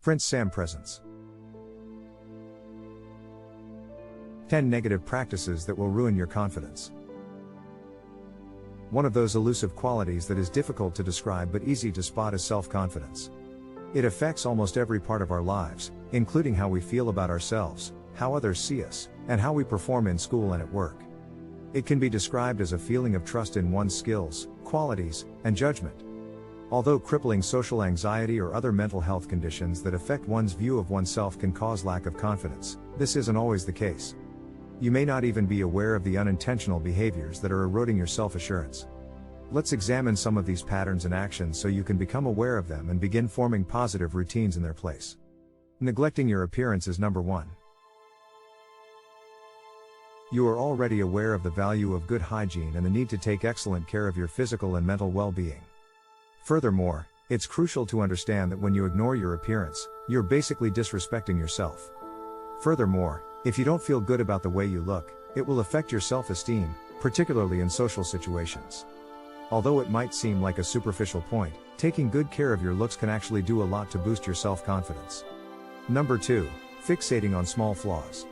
Prince Sam presents 10 negative practices that will ruin your confidence. One of those elusive qualities that is difficult to describe but easy to spot is self-confidence. It affects almost every part of our lives, including how we feel about ourselves, how others see us, and how we perform in school and at work. It can be described as a feeling of trust in one's skills, qualities, and judgment. Although crippling social anxiety or other mental health conditions that affect one's view of oneself can cause lack of confidence, this isn't always the case. You may not even be aware of the unintentional behaviors that are eroding your self-assurance. Let's examine some of these patterns and actions so you can become aware of them and begin forming positive routines in their place. Neglecting your appearance is number 1. You are already aware of the value of good hygiene and the need to take excellent care of your physical and mental well-being. Furthermore, it's crucial to understand that when you ignore your appearance, you're basically disrespecting yourself. Furthermore, if you don't feel good about the way you look, it will affect your self-esteem, particularly in social situations. Although it might seem like a superficial point, taking good care of your looks can actually do a lot to boost your self-confidence. Number 2, fixating on small flaws.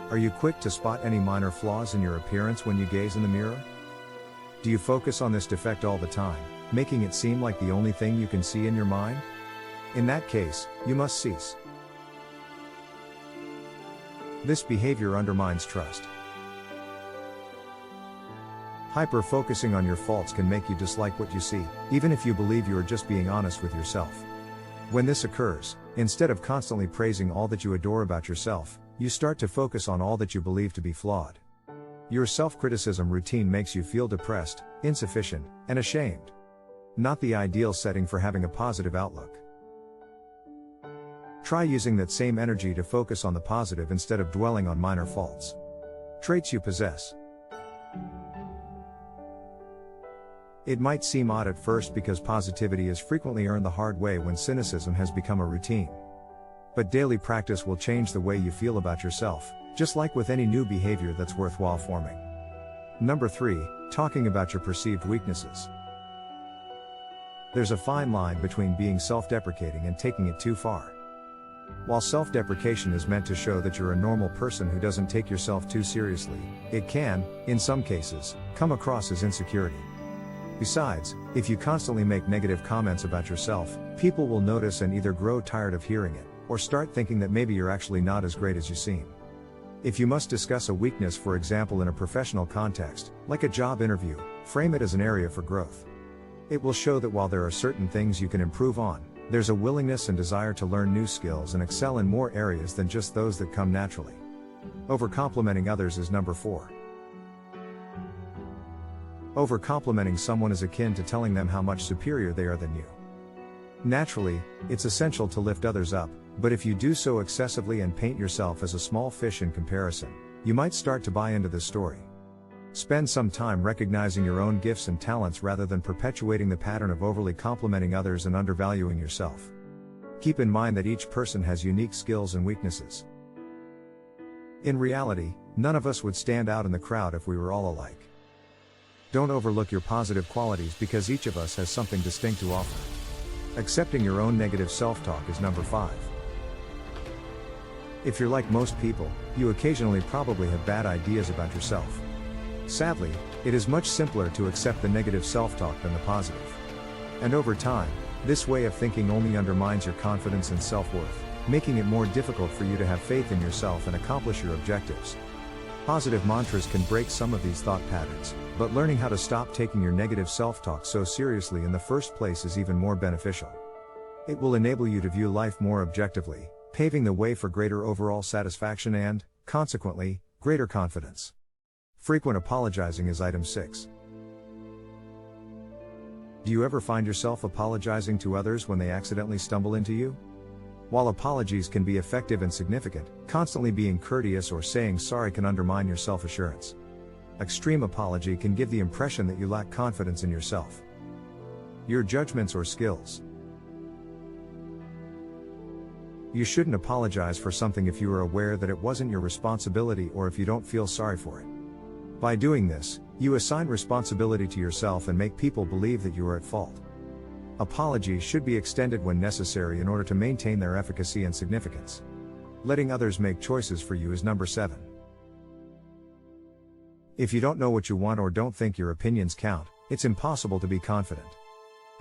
Are you quick to spot any minor flaws in your appearance when you gaze in the mirror? Do you focus on this defect all the time, making it seem like the only thing you can see in your mind? In that case, you must cease. This behavior undermines trust. Hyper-focusing on your faults can make you dislike what you see, even if you believe you are just being honest with yourself. When this occurs, instead of constantly praising all that you adore about yourself, you start to focus on all that you believe to be flawed. Your self-criticism routine makes you feel depressed, insufficient, and ashamed. Not the ideal setting for having a positive outlook. Try using that same energy to focus on the positive instead of dwelling on minor faults. Traits you possess. It might seem odd at first because positivity is frequently earned the hard way when cynicism has become a routine. But daily practice will change the way you feel about yourself, just like with any new behavior that's worthwhile forming. Number 3, talking about your perceived weaknesses. There's a fine line between being self-deprecating and taking it too far. While self-deprecation is meant to show that you're a normal person who doesn't take yourself too seriously, it can, in some cases, come across as insecurity. Besides, if you constantly make negative comments about yourself, people will notice and either grow tired of hearing it, or start thinking that maybe you're actually not as great as you seem. If you must discuss a weakness, for example in a professional context, like a job interview, frame it as an area for growth. It will show that while there are certain things you can improve on, there's a willingness and desire to learn new skills and excel in more areas than just those that come naturally. Over-complimenting others is number 4. Over-complimenting someone is akin to telling them how much superior they are than you. Naturally, it's essential to lift others up, but if you do so excessively and paint yourself as a small fish in comparison, you might start to buy into this story. Spend some time recognizing your own gifts and talents rather than perpetuating the pattern of overly complimenting others and undervaluing yourself. Keep in mind that each person has unique skills and weaknesses. In reality, none of us would stand out in the crowd if we were all alike. Don't overlook your positive qualities because each of us has something distinct to offer. Accepting your own negative self-talk is number 5. If you're like most people, you occasionally probably have bad ideas about yourself. Sadly, it is much simpler to accept the negative self-talk than the positive. And over time, this way of thinking only undermines your confidence and self-worth, making it more difficult for you to have faith in yourself and accomplish your objectives. Positive mantras can break some of these thought patterns, but learning how to stop taking your negative self-talk so seriously in the first place is even more beneficial. It will enable you to view life more objectively, paving the way for greater overall satisfaction and, consequently, greater confidence. Frequent apologizing is item 6. Do you ever find yourself apologizing to others when they accidentally stumble into you? While apologies can be effective and significant, constantly being courteous or saying sorry can undermine your self-assurance. Extreme apology can give the impression that you lack confidence in yourself, your judgments or skills. You shouldn't apologize for something if you are aware that it wasn't your responsibility or if you don't feel sorry for it. By doing this, you assign responsibility to yourself and make people believe that you are at fault. Apologies should be extended when necessary in order to maintain their efficacy and significance. Letting others make choices for you is number 7. If you don't know what you want or don't think your opinions count, it's impossible to be confident.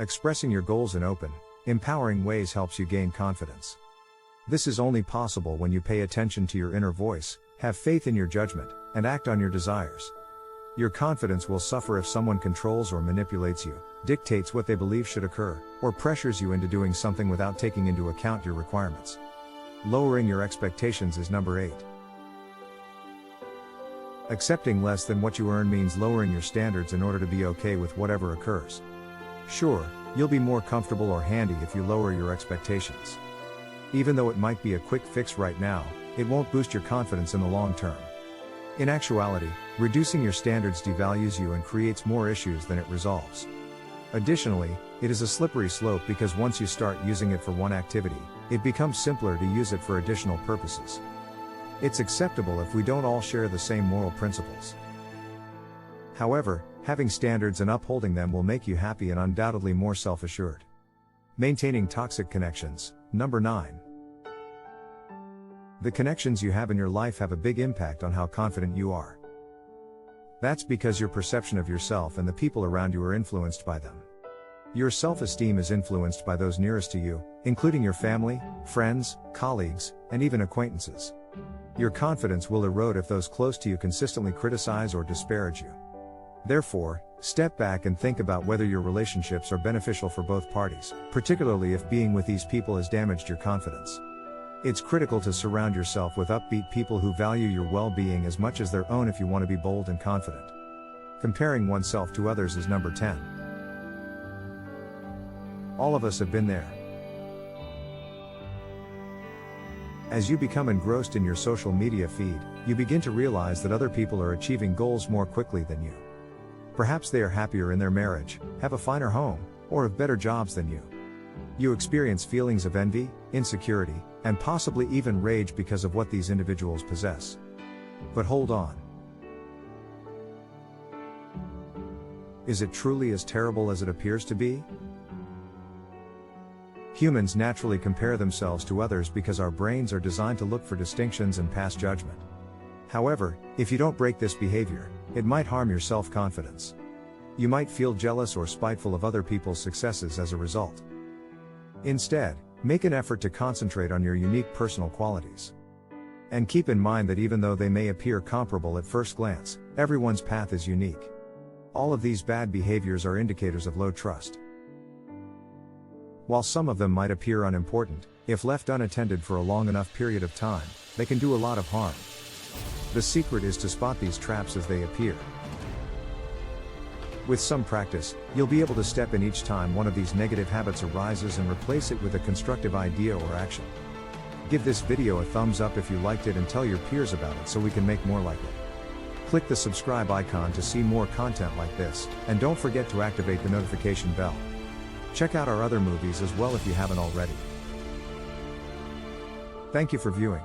Expressing your goals in open, empowering ways helps you gain confidence. This is only possible when you pay attention to your inner voice, have faith in your judgment, and act on your desires. Your confidence will suffer if someone controls or manipulates you, dictates what they believe should occur, or pressures you into doing something without taking into account your requirements. Lowering your expectations is number 8. Accepting less than what you earn means lowering your standards in order to be okay with whatever occurs. Sure, you'll be more comfortable or handy if you lower your expectations. Even though it might be a quick fix right now, it won't boost your confidence in the long term. In actuality, reducing your standards devalues you and creates more issues than it resolves. Additionally, it is a slippery slope because once you start using it for one activity, it becomes simpler to use it for additional purposes. It's acceptable if we don't all share the same moral principles. However, having standards and upholding them will make you happy and undoubtedly more self-assured. Maintaining toxic connections, number 9. The connections you have in your life have a big impact on how confident you are. That's because your perception of yourself and the people around you are influenced by them. Your self-esteem is influenced by those nearest to you, including your family, friends, colleagues, and even acquaintances. Your confidence will erode if those close to you consistently criticize or disparage you. Therefore, step back and think about whether your relationships are beneficial for both parties, particularly if being with these people has damaged your confidence. It's critical to surround yourself with upbeat people who value your well-being as much as their own if you want to be bold and confident. Comparing oneself to others is number 10. All of us have been there. As you become engrossed in your social media feed, you begin to realize that other people are achieving goals more quickly than you. Perhaps they are happier in their marriage, have a finer home, or have better jobs than you. You experience feelings of envy, insecurity, and possibly even rage because of what these individuals possess. But hold on. Is it truly as terrible as it appears to be? Humans naturally compare themselves to others because our brains are designed to look for distinctions and pass judgment. However, if you don't break this behavior, it might harm your self-confidence. You might feel jealous or spiteful of other people's successes as a result. Instead, make an effort to concentrate on your unique personal qualities. And keep in mind that even though they may appear comparable at first glance, everyone's path is unique. All of these bad behaviors are indicators of low trust. While some of them might appear unimportant, if left unattended for a long enough period of time, they can do a lot of harm. The secret is to spot these traps as they appear. With some practice, you'll be able to step in each time one of these negative habits arises and replace it with a constructive idea or action. Give this video a thumbs up if you liked it and tell your peers about it so we can make more like it. Click the subscribe icon to see more content like this, and don't forget to activate the notification bell. Check out our other movies as well if you haven't already. Thank you for viewing.